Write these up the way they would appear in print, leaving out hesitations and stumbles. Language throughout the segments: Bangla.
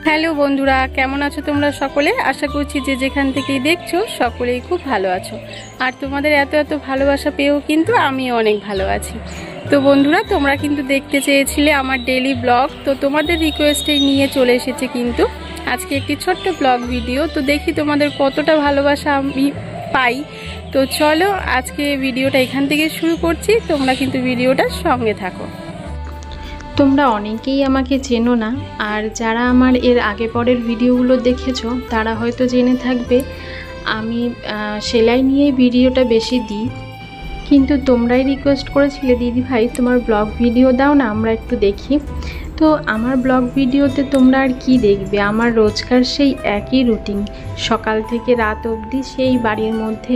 হ্যালো বন্ধুরা, কেমন আছো তোমরা সকলে? আশা করছি যে যেখান থেকেই দেখছো সকলেই খুব ভালো আছো। আর তোমাদের এত এত ভালোবাসা পেয়েও কিন্তু আমি অনেক ভালো আছি। তো বন্ধুরা, তোমরা কিন্তু দেখতে চেয়েছিলে আমার ডেইলি ব্লগ, তো তোমাদের রিকোয়েস্টে নিয়ে চলে এসেছে কিন্তু আজকে একটি ছোট্ট ব্লগ ভিডিও। তো দেখি তোমাদের কতটা ভালোবাসা আমি পাই। তো চলো আজকে ভিডিওটা এখান থেকে শুরু করছি, তোমরা কিন্তু ভিডিওটার সঙ্গে থাকো। তোমরা অনেকেই আমাকে চেনো না, আর যারা আমার এর আগে পরের ভিডিওগুলো দেখেছো তারা হয়তো জেনে থাকবে আমি সেলাই নিয়ে ভিডিওটা বেশি দিই। কিন্তু তোমরাই রিকোয়েস্ট করেছিলে, দিদি ভাই তোমার ব্লগ ভিডিও দাও না, আমরা একটু দেখি। তো আমার ব্লগ ভিডিওতে তোমরা আর কি দেখবে, আমার রোজকার সেই একই রুটিন, সকাল থেকে রাত অবধি সেই বাড়ির মধ্যে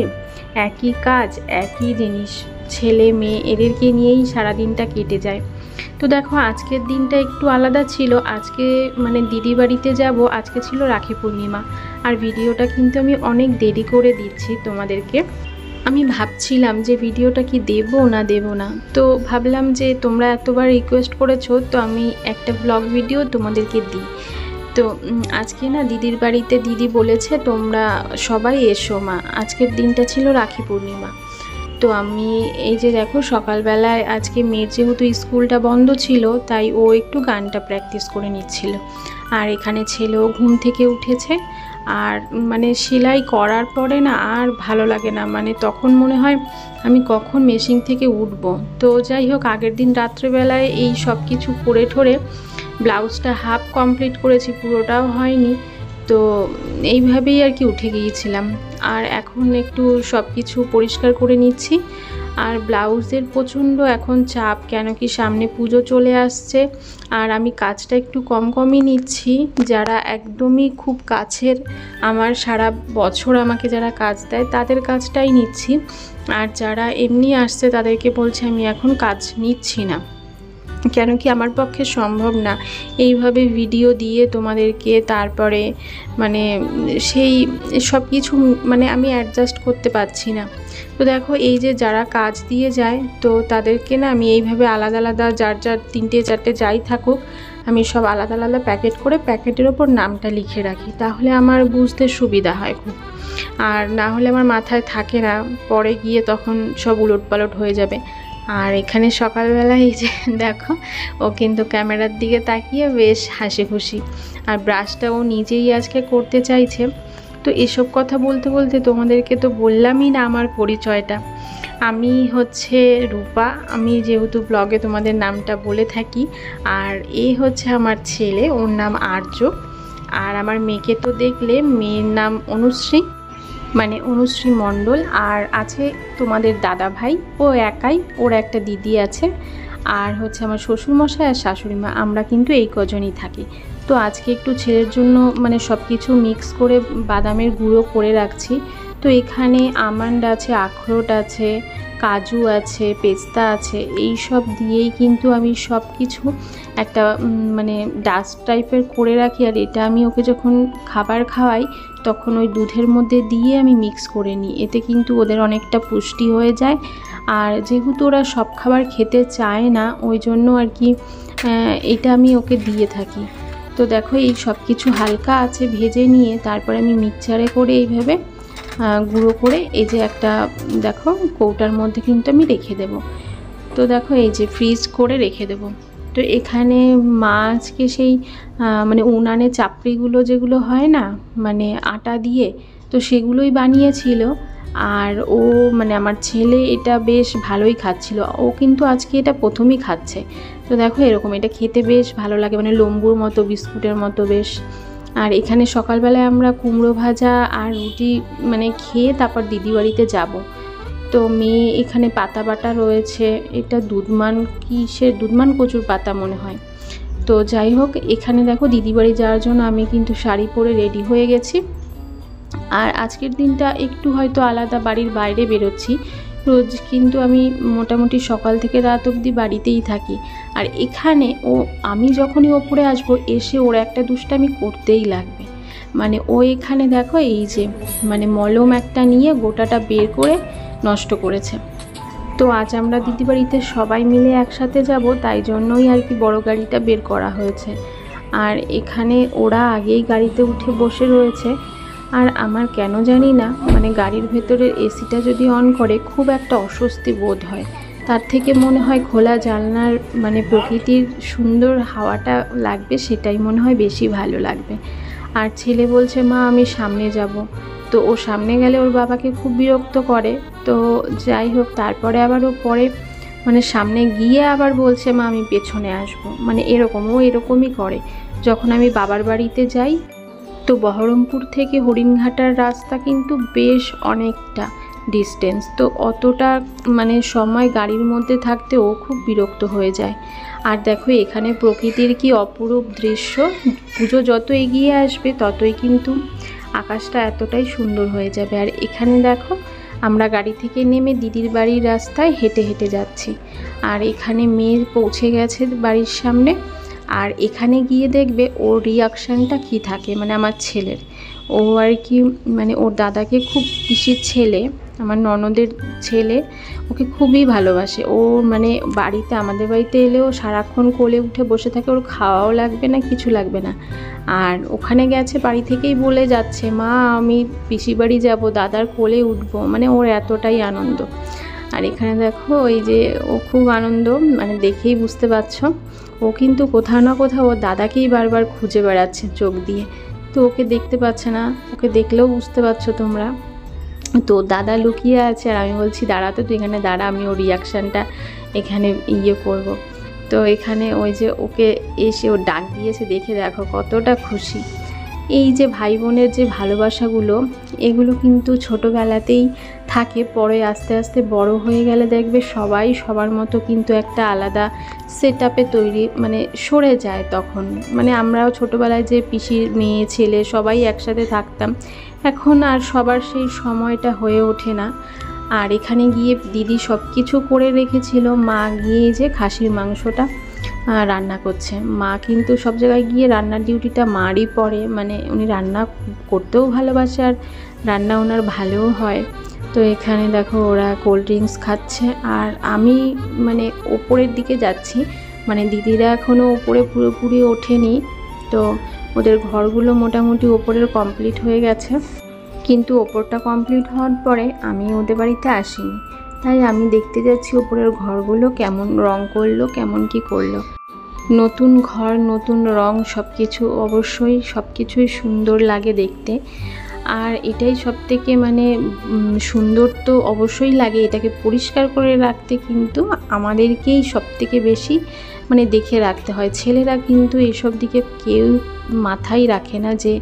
একই কাজ, একই জিনিস, ছেলে মেয়ে এদেরকে নিয়েই সারাদিনটা কেটে যায়। তো দেখো আজকের দিনটা একটু আলাদা ছিল। আজকে মানে দিদি বাড়িতে যাব, আজকে ছিল রাখি পূর্ণিমা। আর ভিডিওটা কিন্তু আমি অনেক দেরি করে দিচ্ছি তোমাদেরকে। আমি ভাবছিলাম যে ভিডিওটা কি দেব না, তো ভাবলাম যে তোমরা এতবার রিকোয়েস্ট করেছো, তো আমি একটা ব্লগ ভিডিও তোমাদেরকে দিই। তো আজকে না দিদির বাড়িতে দিদি বলেছে তোমরা সবাই এসো মা, আজকের দিনটা ছিল রাখি পূর্ণিমা। তো আমি এই যে দেখো সকালবেলায় আজকে মেয়ের যেহেতু স্কুলটা বন্ধ ছিল, তাই ও একটু গানটা প্র্যাকটিস করে নিচ্ছিল। আর এখানে ছেলেও ঘুম থেকে উঠেছে। আর মানে সেলাই করার পরে না আর ভালো লাগে না, মানে তখন মনে হয় আমি কখন মেশিন থেকে উঠব। তো যাই হোক, আগের দিন রাত্রেবেলায় এই সব কিছু করে ঠোরে ব্লাউজটা হাফ কমপ্লিট করেছি, পুরোটাও হয়নি। তো এইভাবেই আর কি উঠে গিয়েছিলাম। আর এখন একটু সব কিছু পরিষ্কার করে নিচ্ছি। আর ব্লাউজের প্রচণ্ড এখন চাপ, কেন কি সামনে পুজো চলে আসছে। আর আমি কাজটা একটু কমই নিচ্ছি, যারা একদমই খুব কাছের, আমার সারা বছর আমাকে যারা কাজ দেয় তাদের কাজটাই নিচ্ছি। আর যারা এমনি আসছে তাদেরকে বলছি আমি এখন কাজ নিচ্ছি না, কেন কি আমার পক্ষে সম্ভব না এইভাবে ভিডিও দিয়ে তোমাদেরকে, তারপরে মানে সেই সব কিছু মানে আমি অ্যাডজাস্ট করতে পারছি না। তো দেখো এই যে যারা কাজ দিয়ে যায়, তো তাদেরকে না আমি এইভাবে আলাদা আলাদা যার যার 3টে 4টে যাই থাকুক, আমি সব আলাদা আলাদা প্যাকেট করে প্যাকেটের ওপর নামটা লিখে রাখি, তাহলে আমার বুঝতে সুবিধা হয় খুব। আর না হলে আমার মাথায় থাকে না, পরে গিয়ে তখন সব উলটপালট হয়ে যাবে। আর এখানে সকালবেলায় এই যে দেখো ও কিন্তু ক্যামেরার দিকে তাকিয়ে বেশ হাসি খুশি। আর ব্রাশটা ও নিজেই আজকে করতে চাইছে। তো এসব কথা বলতে বলতে তোমাদেরকে তো বললামই না আমার পরিচয়টা। আমি হচ্ছে রূপা, আমি যেহেতু ব্লগে তোমাদের নামটা বলে থাকি। আর এই হচ্ছে আমার ছেলে, ওর নাম আর্য। আর আমার মেয়েকে তো দেখলে, মেয়ের নাম অনুশ্রী, মানে অনুশ্রী মণ্ডল। আর আছে তোমাদের দাদা ভাই, ও একাই, ওর একটা দিদি আছে। আর হচ্ছে আমার শ্বশুরমশাই আর শাশুড়ি মা, আমরা কিন্তু এই কজনই থাকি। তো আজকে একটু ছেলের জন্য মানে সব কিছু মিক্স করে বাদামের গুঁড়ো করে রাখছি। তো এখানে আমন্ড আছে, আখরোট আছে, কাজু আছে, পেস্তা আছে, এই সব দিয়েই কিন্তু আমি সব কিছু একটা মানে ডাস্ট টাইপের করে রাখি। আর এটা আমি ওকে যখন খাবার খাওয়াই তখন ওই দুধের মধ্যে দিয়ে আমি মিক্স করে নিই, এতে কিন্তু ওদের অনেকটা পুষ্টি হয়ে যায়। আর যেহেতু ওরা সব খাবার খেতে চায় না, ওই জন্য আর কি এটা আমি ওকে দিয়ে থাকি। তো দেখো এই সব কিছু হালকা আছে ভেজে নিয়ে তারপরে আমি মিক্সচারে করে এইভাবে গুঁড়ো করে এই যে একটা দেখো কৌটার মধ্যে কিন্তু আমি রেখে দেব। তো দেখো এই যে ফ্রিজ করে রেখে দেব। তো এখানে মাছকে সেই মানে উনানে চাপড়িগুলো যেগুলো হয় না মানে আটা দিয়ে, তো সেগুলোই বানিয়েছিল। আর ও মানে আমার ছেলে এটা বেশ ভালোই খাচ্ছিল, ও কিন্তু আজকে এটা প্রথমই খাচ্ছে। তো দেখো এরকম এটা খেতে বেশ ভালো লাগে, মানে লম্বুর মতো, বিস্কুটের মতো বেশ। আর এখানে সকালবেলায় আমরা কুমড়ো ভাজা আর রুটি মানে খেয়ে তারপর দিদি বাড়িতে যাব। তো মেয়ে এখানে পাতা বাটা রয়েছে, এটা দুধমান কচুর পাতা মনে হয়। তো যাই হোক, এখানে দেখো দিদি বাড়ি যাওয়ার জন্য আমি কিন্তু শাড়ি পরে রেডি হয়ে গেছি। আর আজকের দিনটা একটু হয়তো আলাদা, বাড়ির বাইরে বেরোচ্ছি। রোজ কিন্তু আমি মোটামুটি সকাল থেকে রাত অবধি বাড়িতেই থাকি। আর এখানে আমি যখনই ওপরে আসবো, এসে ওর একটা দুষ্টামি করতেই লাগবে। মানে ও এখানে দেখো এই যে মানে মলম একটা নিয়ে গোটাটা বের করে নষ্ট করেছে। তো আজ আমরা দিদি বাড়িতে সবাই মিলে একসাথে যাব, তাই জন্যই আর কি বড় গাড়িটা বের করা হয়েছে। আর এখানে ওরা আগেই গাড়িতে উঠে বসে রয়েছে। আর আমার কেন জানি না মানে গাড়ির ভেতরের এসিটা যদি অন করে খুব একটা অস্বস্তি বোধ হয়, তার থেকে মনে হয় খোলা জানলার মানে প্রকৃতির সুন্দর হাওয়াটা লাগবে, সেটাই মনে হয় বেশি ভালো লাগবে। আর ছেলে বলছে মা আমি সামনে যাব, তো ও সামনে গেলে ওর বাবাকে খুব বিরক্ত করে। তো যাই হোক, তারপরে আবার ও পরে মানে সামনে গিয়ে আবার বলছে মা আমি পেছনে আসব, মানে এরকম ও এরকমই করে। যখন আমি বাবার বাড়িতে যাই, তো বহরমপুর থেকে হরিণঘাটার রাস্তা কিন্তু বেশ অনেকটা ডিস্টেন্স, তো অতটা মানে সময় গাড়ির মধ্যে থাকতে ও খুব বিরক্ত হয়ে যায়। আর দেখো এখানে প্রকৃতির কি অপরূপ দৃশ্য, পুজো যত এগিয়ে আসবে ততই কিন্তু আকাশটা এতটাই সুন্দর হয়ে যাবে। আর এখানে দেখো আমরা গাড়ি থেকে নেমে দিদির বাড়ির রাস্তায় হেঁটে হেঁটে যাচ্ছি। আর এখানে মেয়ে পৌঁছে গেছে বাড়ির সামনে। আর এখানে গিয়ে দেখবে ওর রিয়াকশানটা কী থাকে, মানে আমার ছেলের। ও আর কি মানে ওর দাদাকে খুব পিসির ছেলে, আমার ননদের ছেলে, ওকে খুবই ভালোবাসে। ও মানে বাড়িতে আমাদের বাড়িতে এলেও সারাক্ষণ কোলে উঠে বসে থাকে, ওর খাওয়াও লাগবে না, কিছু লাগবে না। আর ওখানে গেছে বাড়ি থেকেই বলে যাচ্ছে মা আমি পিসি বাড়ি যাব, দাদার কোলে উঠবো, মানে ওর এতটাই আনন্দ। আর এখানে দেখো ওই যে ও খুব আনন্দ, মানে দেখেই বুঝতে পারছো ও কিন্তু কোথাও না কোথাও ওর দাদাকেই বারবার খুঁজে বেড়াচ্ছে চোখ দিয়ে। তো ওকে দেখতে পাচ্ছে না, ওকে দেখলেও বুঝতে পারছো তোমরা। তো দাদা লুকিয়ে আছে, আর আমি বলছি দাঁড়াতে, তো এখানে দাঁড়া, আমি ওর রিয়াকশানটা এখানে করব। তো এখানে ওই যে ওকে এসে ও ডাক দিয়েছে, দেখে দেখো কতটা খুশি। এই যে ভাই বোনের যে ভালোবাসাগুলো, এগুলো কিন্তু ছোটোবেলাতেই থাকে, পরে আস্তে আস্তে বড় হয়ে গেলে দেখবে সবাই সবার মতো কিন্তু একটা আলাদা সেট আপে তৈরি মানে সরে যায়। তখন মানে আমরাও ছোটোবেলায় যে পিসির মেয়ে ছেলে সবাই একসাথে থাকতাম, এখন আর সবার সেই সময়টা হয়ে ওঠে না। আর এখানে গিয়ে দিদি সব কিছু করে রেখেছিল, মা গিয়ে যে খাসির মাংসটা রান্না করছে। মা কিন্তু সব জায়গায় গিয়ে রান্নার ডিউটিটা মারই পড়ে, মানে উনি রান্না করতেও ভালোবাসে আর রান্না ওনার ভালোও হয়। তো এখানে দেখো ওরা কোল্ড ড্রিঙ্কস খাচ্ছে, আর আমি মানে ওপরের দিকে যাচ্ছি, মানে দিদিরা এখনও ওপরে পুরোপুরি ওঠেনি। তো ওদের ঘরগুলো মোটামুটি ওপরের কমপ্লিট হয়ে গেছে, কিন্তু ওপরটা কমপ্লিট হওয়ার পরে আমি ওদের বাড়িতে আসিনি, তাই আমি দেখতে যাচ্ছি ওপরের ঘরগুলো কেমন রং করলো, কেমন কি করলো। নতুন ঘর নতুন রং সব কিছু, অবশ্যই সব কিছুই সুন্দর লাগে দেখতে। আর এটাই সবথেকে মানে সুন্দর তো অবশ্যই লাগে, এটাকে পরিষ্কার করে রাখতে কিন্তু আমাদেরকেই সবথেকে বেশি মানে দেখে রাখতে হয়। ছেলেরা কিন্তু এসব দিকে কেউ মাথায় রাখে না যে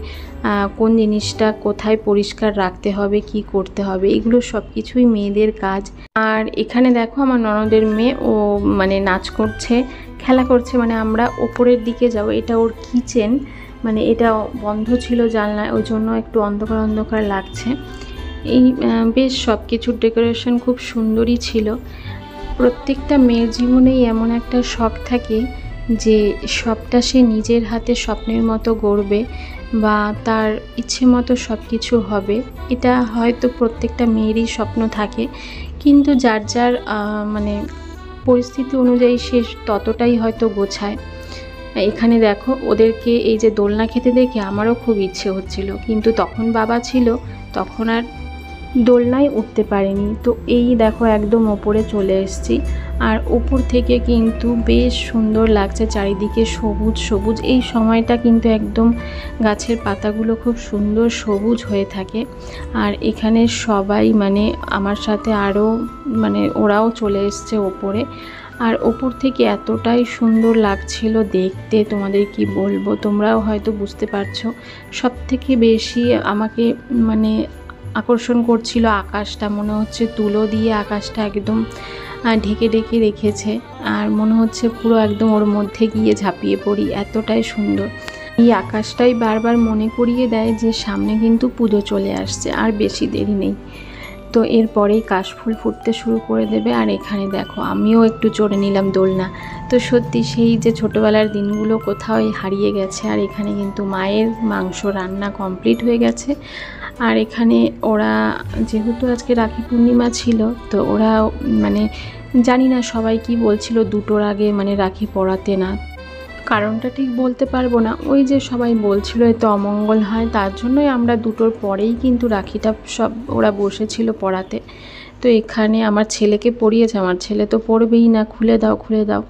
কোন জিনিসটা কোথায় পরিষ্কার রাখতে হবে, কি করতে হবে, এগুলো সব কিছুই মেয়েদের কাজ। আর এখানে দেখো আমার ননদের মেয়ে, ও মানে নাচ করছে, খেলা করছে, মানে আমরা ওপরের দিকে যাব, এটা ওর কিচেন, মানে এটা বন্ধ ছিল জানলায়, ওই জন্য একটু অন্ধকার অন্ধকার লাগছে। এই বেশ সব কিছুর ডেকোরেশন খুব সুন্দরই ছিল। প্রত্যেকটা মেয়ের জীবনেই এমন একটা শখ থাকে যে সবটা সে নিজের হাতে স্বপ্নের মতো গড়বে বা তার ইচ্ছে মতো সব কিছু হবে, এটা হয়তো প্রত্যেকটা মেয়েরই স্বপ্ন থাকে, কিন্তু যার যার মানে পরিস্থিতি অনুযায়ী সে ততটাই হয়তো গোছায়। এখানে দেখো ওদেরকে এই যে দোলনা খেতে দেখে আমারও খুব ইচ্ছে হচ্ছিল, কিন্তু তখন বাবা ছিল, তখন আর দোলনায় উঠতে পারিনি। তো এই দেখো একদম ওপরে চলে এসেছি, আর উপর থেকে কিন্তু বেশ সুন্দর লাগছে, চারিদিকে সবুজ সবুজ। এই সময়টা কিন্তু একদম গাছের পাতাগুলো খুব সুন্দর সবুজ হয়ে থাকে। আর এখানে সবাই মানে আমার সাথে আরও মানে ওরাও চলে এসছে ওপরে, আর ওপর থেকে এতটাই সুন্দর লাগছিল দেখতে, তোমাদের কি বলবো, তোমরাও হয়তো বুঝতে পারছো। সব থেকে বেশি আমাকে মানে আকর্ষণ করছিল আকাশটা, মনে হচ্ছে তুলো দিয়ে আকাশটা একদম ঢেকে ঢেকে রেখেছে, আর মনে হচ্ছে পুরো একদম ওর মধ্যে গিয়ে ঝাঁপিয়ে পড়ি, এতটাই সুন্দর। এই আকাশটাই বারবার মনে করিয়ে দেয় যে সামনে কিন্তু পুজো চলে আসছে, আর বেশি দেরি নেই। তো এরপরেই কাশফুল ফুটতে শুরু করে দেবে। আর এখানে দেখো আমিও একটু চড়ে নিলাম দোলনা। তো সত্যি সেই যে ছোটোবেলার দিনগুলো কোথাও হারিয়ে গেছে। আর এখানে কিন্তু মায়ের মাংস রান্না কমপ্লিট হয়ে গেছে। আর এখানে ওরা যেহেতু আজকে রাখি পূর্ণিমা ছিল, তো ওরা মানে জানি না সবাই কি বলছিল, 2টোর আগে মানে রাখি পরাতে না। কারণটা ঠিক বলতে পারবো না, ওই যে সবাই বলছিল এতে অমঙ্গল হয়, তার জন্যই আমরা 2টোর পরেই কিন্তু রাখিটা সব ওরা বসেছিল পড়াতে। তো এখানে আমার ছেলেকে পড়িয়েছে, আমার ছেলে তো পড়বেই না, খুলে দাও খুলে দাও।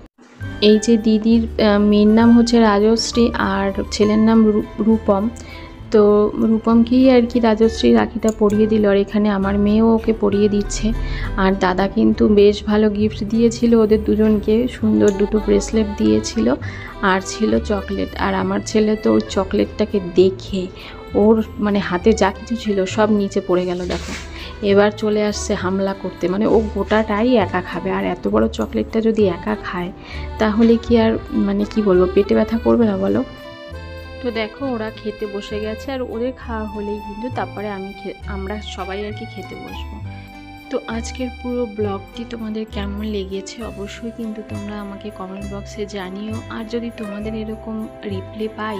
এই যে দিদির মেয়ের নাম হচ্ছে রাজশ্রী আর ছেলের নাম রূপম। তো রূপমকেই আর কি রাজশ্রী রাখিটা পরিয়ে দিল, আর এখানে আমার মেয়েও ওকে পরিয়ে দিচ্ছে। আর দাদা কিন্তু বেশ ভালো গিফট দিয়েছিল ওদের দুজনকে, সুন্দর 2টো ব্রেসলেট দিয়েছিল আর ছিল চকলেট। আর আমার ছেলে তো ওই চকলেটটাকে দেখে ওর মানে হাতে যা কিছু ছিল সব নিচে পড়ে গেল। দেখো এবার চলে আসছে হামলা করতে, মানে ও গোটাটাই একা খাবে। আর এত বড় চকলেটটা যদি একা খায় তাহলে কি আর মানে কি বলবো, পেটে ব্যথা করবে না বলো? তো দেখো ওরা খেতে বসে গেছে, আর ওদের খাওয়া হলেই কিন্তু তারপরে আমরা সবাই আর কি খেতে বসবো। তো আজকের পুরো ব্লগটি তোমাদের কেমন লেগেছে অবশ্যই কিন্তু তোমরা আমাকে কমেন্ট বক্সে জানিও। আর যদি তোমাদের এরকম রিপ্লে পাই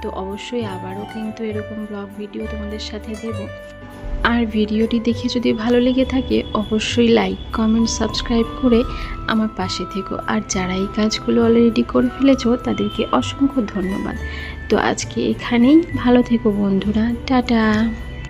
তো অবশ্যই আবারও কিন্তু এরকম ব্লগ ভিডিও তোমাদের সাথে দেব। আর ভিডিওটি দেখে যদি ভালো লেগে থাকে অবশ্যই লাইক কমেন্ট সাবস্ক্রাইব করে আমার পাশে থেকো। আর যারা এই কাজগুলো অলরেডি করে ফেলেছো তাদেরকে অসংখ্য ধন্যবাদ। তো আজকে এখানেই, ভালো থেকো বন্ধুরা, টাটা।